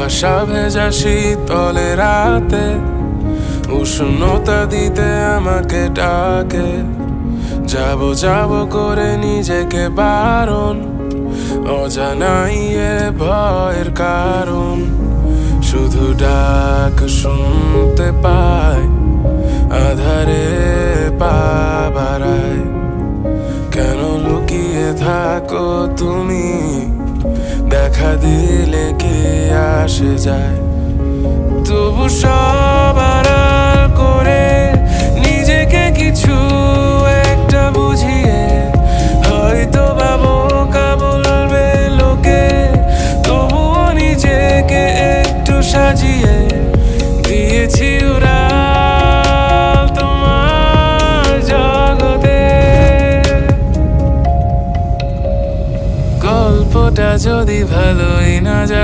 কুয়াশা ভেজা শীতলে রাতে উষ্ণতা দিতে আমাকে ডাকে। যাব যাব করে নিজেকে বারণ, অজানাই এ ভয়ের কারণ। শুধু ডাক শুনতে পাই, আধারে পা বাড়ায়। কেন লুকিয়ে থাকো তুমি, দেখা দিলে কে আসে যায়। তবু সব আড়াল করে নিজেকে কিছু একটা বুঝিয়ে, হয়তো বা বোকা বলবে লোকে, তবুও নিজেকে একটু সাজিয়ে দিয়েছি উড়াল তোমার জগতে। গল্পটা যদি ভালোই না যায়